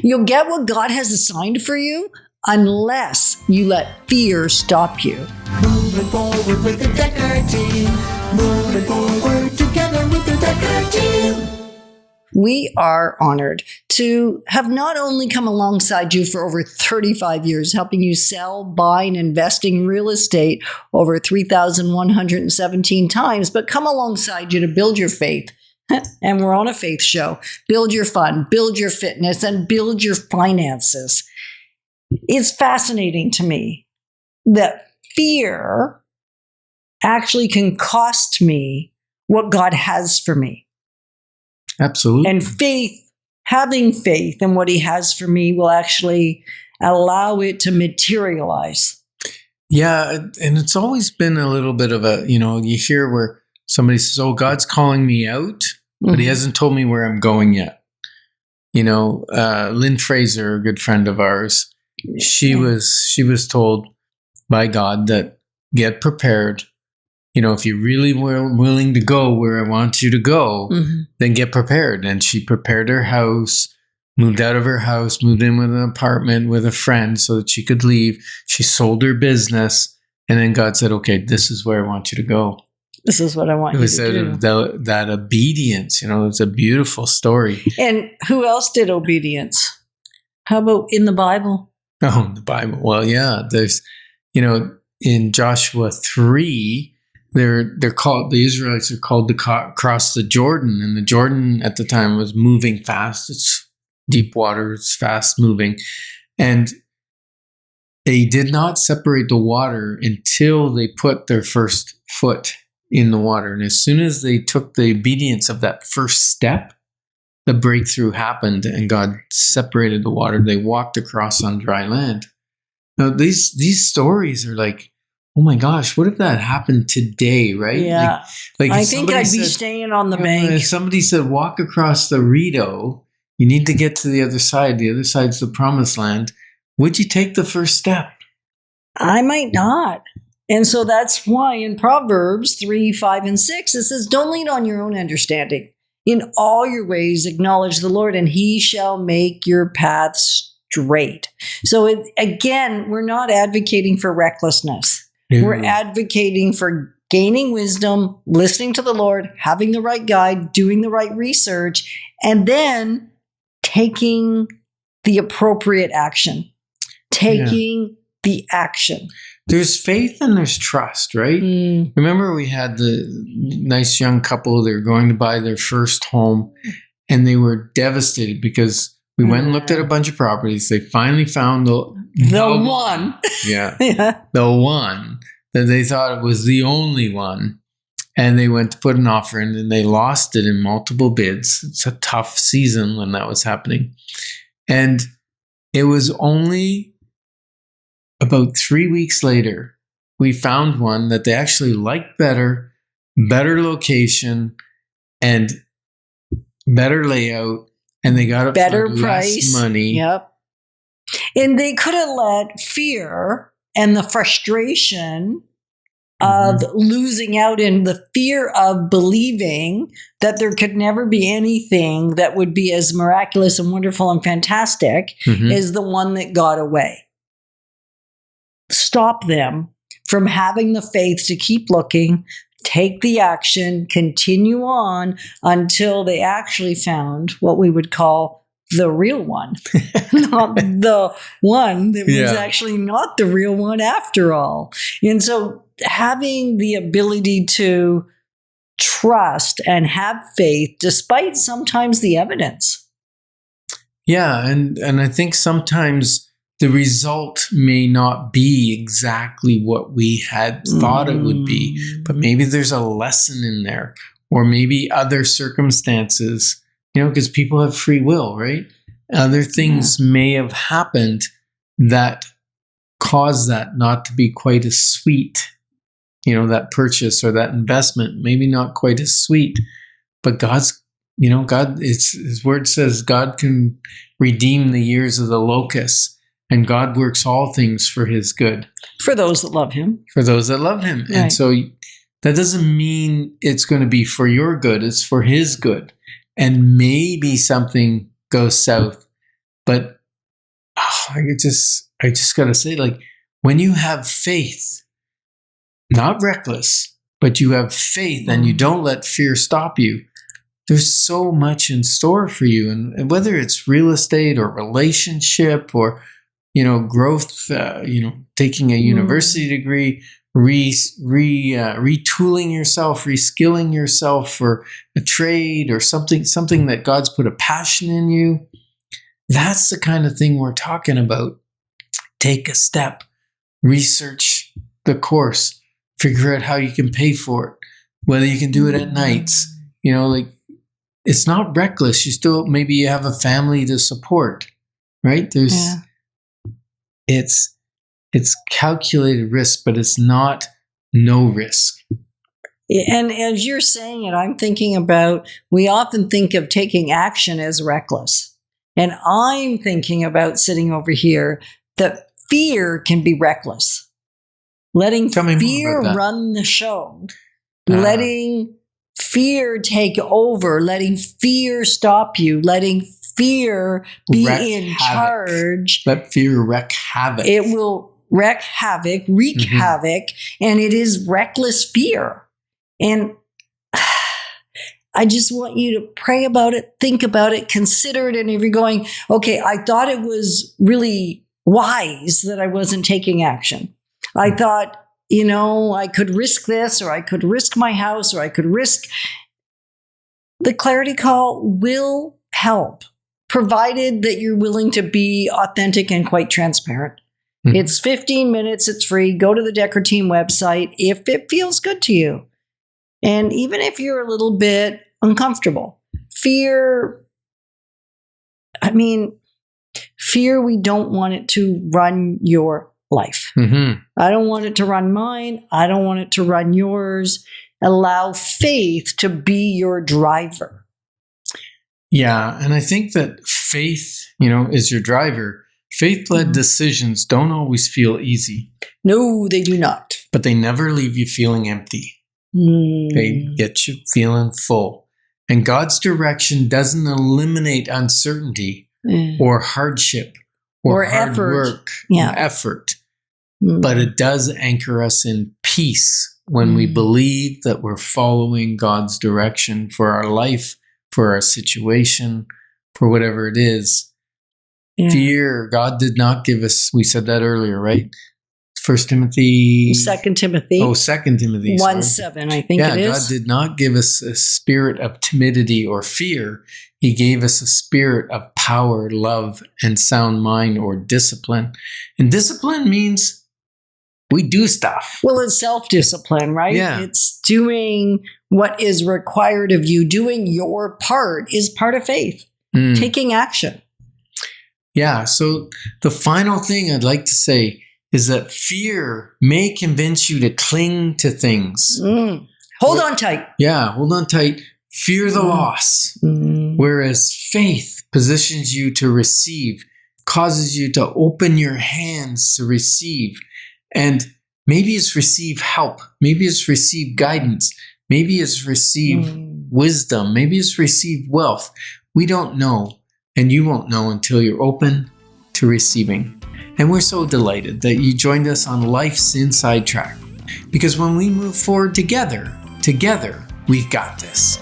You'll get what God has assigned for you unless you let fear stop you. Moving forward with the Dekker team. Moving forward together with the Dekker team. We are honored to have not only come alongside you for over 35 years, helping you sell, buy, and invest in real estate over 3,117 times, but come alongside you to build your faith. And we're on a faith show. Build your fun, build your fitness, and build your finances. It's fascinating to me that fear actually can cost me what God has for me. Absolutely. And having faith in what he has for me will actually allow it to materialize. Yeah. And it's always been a little bit of you hear where somebody says, oh, God's calling me out, but he hasn't told me where I'm going yet. Lynn Fraser, a good friend of ours, she was told by God that get prepared. If you're really willing to go where I want you to go, then get prepared. And she prepared her house, moved out of her house, moved in with an apartment with a friend so that she could leave. She sold her business. And then God said, okay, this is where I want you to go. This is what I want you to do. That obedience, it's a beautiful story. And who else did obedience? How about in the Bible? Oh, in the Bible. Well, yeah, there's, in Joshua 3, they're called, the Israelites are called to cross the Jordan, and the Jordan at the time was moving fast. It's deep water, it's fast moving. And they did not separate the water until they put their first foot in the water. And as soon as they took the obedience of that first step, the breakthrough happened and God separated the water. They walked across on dry land. Now, these stories are like, oh my gosh, what if that happened today, right? Yeah. Like I think I'd be staying on the bank. If somebody said, walk across the Rideau, you need to get to the other side. The other side's the promised land. Would you take the first step? I might not. And so that's why in Proverbs 3, 5, and 6, it says, don't lean on your own understanding. In all your ways, acknowledge the Lord, and he shall make your paths straight. So again, we're not advocating for recklessness. We're advocating for gaining wisdom, listening to the Lord, having the right guide, doing the right research, and then taking the appropriate action. Taking the action. There's faith and there's trust, right? Remember we had the nice young couple, they were going to buy their first home, and they were devastated because we went and looked at a bunch of properties. They finally found the one. Yeah. The one that they thought it was the only one. And they went to put an offer in and they lost it in multiple bids. It's a tough season when that was happening. And it was only about 3 weeks later, we found one that they actually liked better location, and better layout. And they got it better for price, less money. Yep. And they could have let fear and the frustration of losing out and the fear of believing that there could never be anything that would be as miraculous and wonderful and fantastic is the one that got away. Stop them from having the faith to keep looking, take the action, continue on until they actually found what we would call the real one, not the one that was actually not the real one after all. And so having the ability to trust and have faith despite sometimes the evidence. Yeah, and I think sometimes the result may not be exactly what we had thought it would be, but maybe there's a lesson in there, or maybe other circumstances, because people have free will, right? Other things may have happened that caused that not to be quite as sweet, that purchase or that investment, maybe not quite as sweet, but God's, God, his word says God can redeem the years of the locusts. And God works all things for his good. For those that love him. For those that love him. Right. And so that doesn't mean it's going to be for your good. It's for his good. And maybe something goes south. But I just got to say, like, when you have faith, not reckless, but you have faith and you don't let fear stop you, there's so much in store for you. And whether it's real estate or relationship or, growth, taking a university degree, retooling yourself, reskilling yourself for a trade or something that God's put a passion in you. That's the kind of thing we're talking about. Take a step, research the course, figure out how you can pay for it, whether you can do it at nights. It's not reckless. Maybe you have a family to support, right? It's calculated risk, but it's not no risk. And as you're saying it, I'm thinking about, we often think of taking action as reckless. And I'm thinking about sitting over here that fear can be reckless. Letting fear run the show. Letting fear take over. Letting fear stop you. Letting fear be in charge. Let fear wreak havoc. It will wreak havoc, havoc, and it is reckless fear. And I just want you to pray about it, think about it, consider it. And if you're going, okay, I thought it was really wise that I wasn't taking action. I thought, I could risk this, or I could risk my house, or I could risk. The clarity call will help, provided that you're willing to be authentic and quite transparent. It's 15 minutes. It's free. Go to the Dekker Team website if it feels good to you. And even if you're a little bit uncomfortable, fear, we don't want it to run your life. I don't want it to run mine. I don't want it to run yours. Allow faith to be your driver. Yeah. And I think that faith, is your driver. Faith-led decisions don't always feel easy. No, they do not. But they never leave you feeling empty. They get you feeling full. And God's direction doesn't eliminate uncertainty or hardship or hard effort. Work, effort. But it does anchor us in peace when we believe that we're following God's direction for our life, for our situation, for whatever it is. Fear, God did not give us, we said that earlier, right? 2 Timothy. 2 Timothy. Oh, 2 Timothy. 1:7, I think it is. God did not give us a spirit of timidity or fear. He gave us a spirit of power, love, and sound mind, or discipline. And discipline means we do stuff. Well, it's self-discipline, right? Yeah. It's doing what is required of you. Doing your part is part of faith. Taking action. Yeah. So the final thing I'd like to say is that fear may convince you to cling to things. Hold on tight. Yeah, hold on tight. Fear the loss. Whereas faith positions you to receive, causes you to open your hands to receive. And maybe it's receive help. Maybe it's receive guidance. Maybe it's receive wisdom. Maybe it's receive wealth. We don't know. And you won't know until you're open to receiving. And we're so delighted that you joined us on Life's Inside Track. Because when we move forward together, we've got this.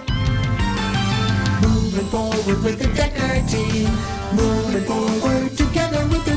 Moving forward with the Dekker Team. Moving forward together with the